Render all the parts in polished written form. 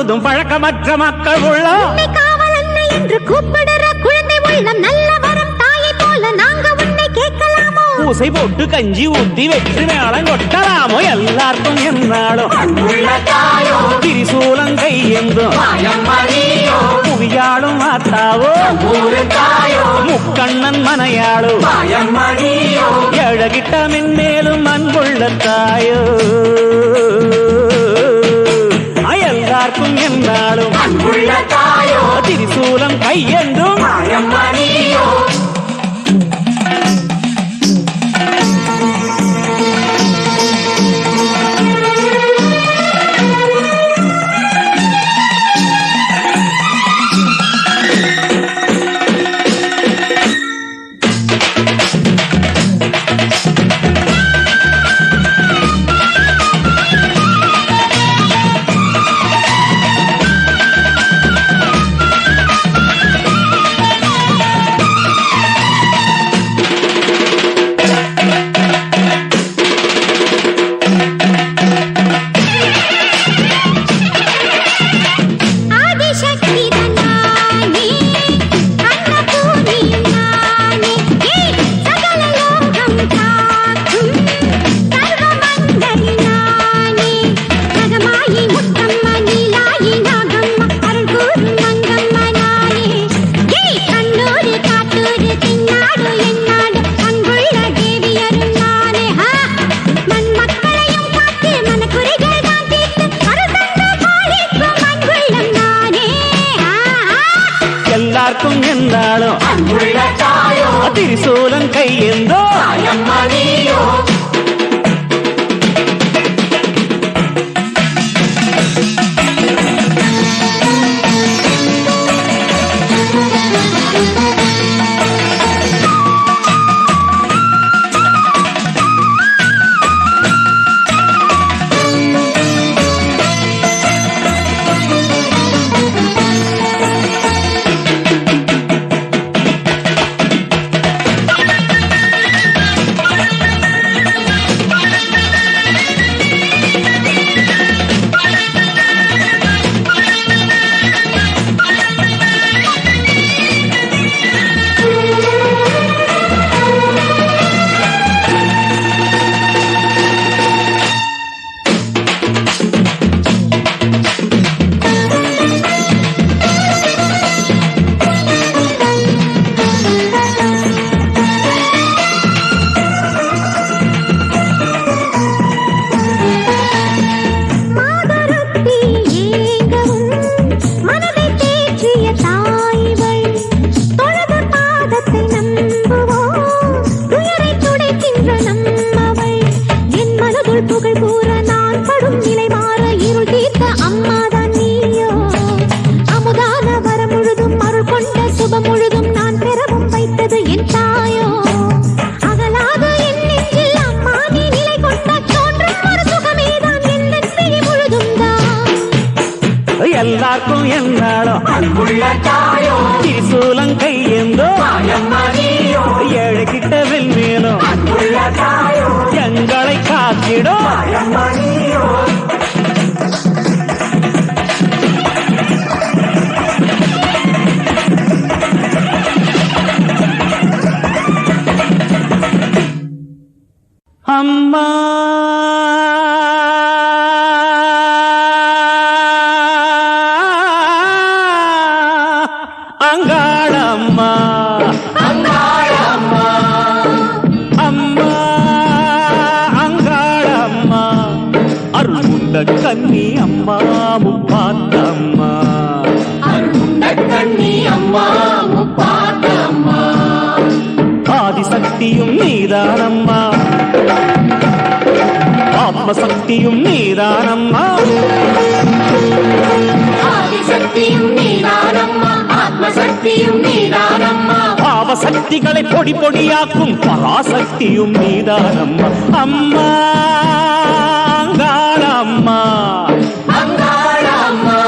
முழுதும் பழக்கமற்ற மக்கள் உள்ள காவல் அன்னை என்று கூப்பிடுற குழந்தை உள்ளம் நல்ல வரம் தாயை போல நாங்க உன்னை கேட்கலாமோ பூசை போட்டு கஞ்சி ஊத்தி வெற்றி மேளம் கொட்டலாமோ எல்லாருக்கும் என்னாலும் திரிசூலம் கையெந்தும் புவியாடும் மாத்தாவோ முக்கண்ணன் மனையாளோ ஏழகிட்ட மென்மேலும் அன்புள்ள தாயோ எல்லாருக்கும் என்னாலும் திரிசூலம் கையென்றும் எல்லாருக்கும் என்னாலும் திரிசூலம் கையெந்தோ எல்லாருக்கும் என்னாலும் திரிசூலம் கையெந்தோ ஏழு கிட்ட வெல்மேலும் எங்களை காத்திடும் அம்மா அங்காளம்மா அங்காளம்மா அம்மா அங்காளம்மா அருள்குண்ட கன்னி அம்மா முப்பாத்தம்மா அருள்குண்ட கன்னி அம்மா முப்பாத்தம்மா ஆதிசக்தியும் நீதானம்மா ஆத்மசக்தியும் நீதானம்மா ஆதிசக்தியும் நீதானம்மா ஆத்மசக்தியும் நீதானம்மா பாவசக்திகளை பொடி பொடியாக்கும் பராசக்தியும் நீதானம்மா அம்மா அங்காளம்மா அங்காளம்மா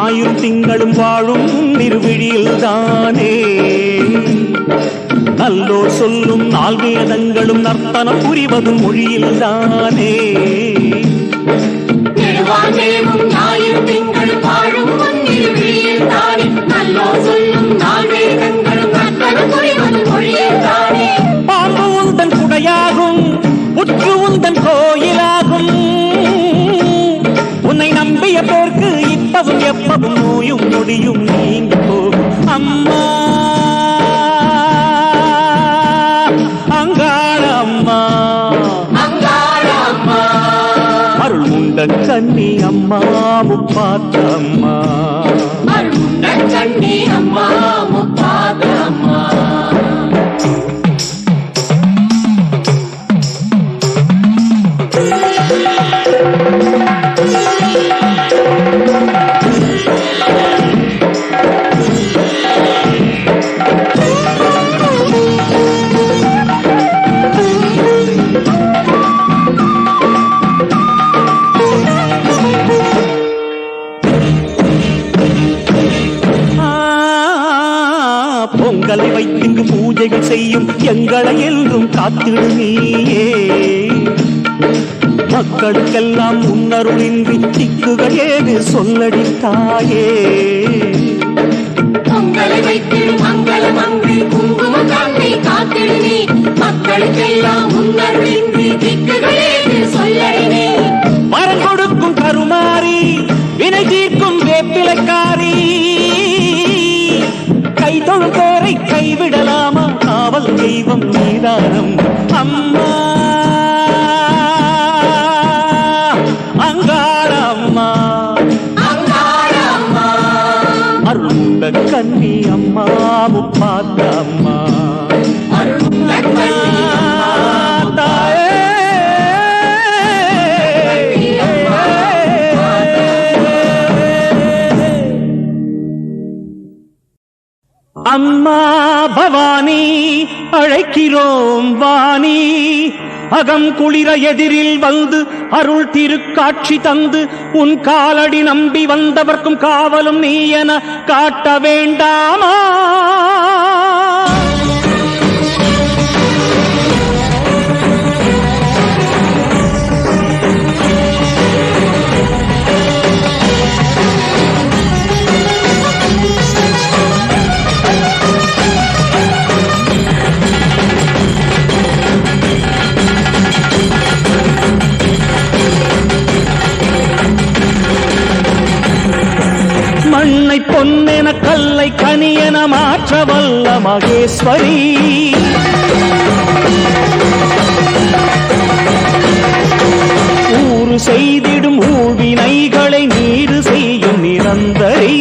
ஞாயிறும் திங்களும் வாழும் இருவிழியில் தானே நல்லோர் சொல்லும் நால்வேதங்களும் நர்த்தனம் புரிவதும் மொழியில் தானே ஞாயிறும் திங்களும் வாழும் இருவிழியில் தானே நல்லோர் சொல்லும் நால்வேதங்களும் நர்த்தனம் புரிவதும் மொழியில் தானே பாம்பு உந்தன் குடையாகும் புற்று உந்தன் கோயிலாகும் உன்னை நம்பிய பேர்க்கு இப்பவும் எப்பவும் நோயும் நொடியும் நீங்க போகும் அம்மா அங்காள அம்மா அருள் உண்ட கண்ணி அம்மா முப்பாத்த அம்மா கண்ணி அம்மா முப்பாத்த அம்மா பொங்கலை வைத்திங்கு பூஜைகள் செய்யும் எங்களை என்றும் காத்திடு நீயே மக்களுக்கெல்லாம் முன்னருளின்றி திக்குகள் ஏது சொல்லடி தாயே பொங்கலை வைத்திடும் மங்களம் அங்கு குங்குமம் காந்தி காத்திடு நீ மக்களுக்கெல்லாம் முன்னருளின்றி திக்குகள் ஏது சொல்லடி நீ மரம் கொடுக்கும் கருமாறி வினை தீர்க்கும் வேப்பிலைக்காரி கை தொழும் பேரை கைவிடலாமா காவல் தெய்வம் நீதானம் அம்மா அங்காள அம்மா அருளுண்ட கண்ணி அம்மா முப்பாத்த அம்மா தாயே அம்மா பவானி அழைக்கிறோம் வாணி அகம் குளிர எதிரில் வந்து அருள் திருக்காட்சி தந்து உன் காலடி நம்பி வந்தவர்க்கும் காவலும் நீ என காட்ட வேண்டாமா மண்ணை பொன்னென கல்லை கனியென மாற்ற வல்ல மகேஸ்வரி ஊறு செய்திடும் ஊழ்வினைகளை நீரு செய்யும் நிரந்தரி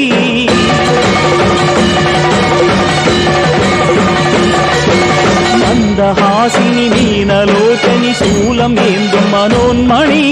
மந்தஹாசினி மீனலோகனி சூலம் ஏந்தும் மனோன்மணி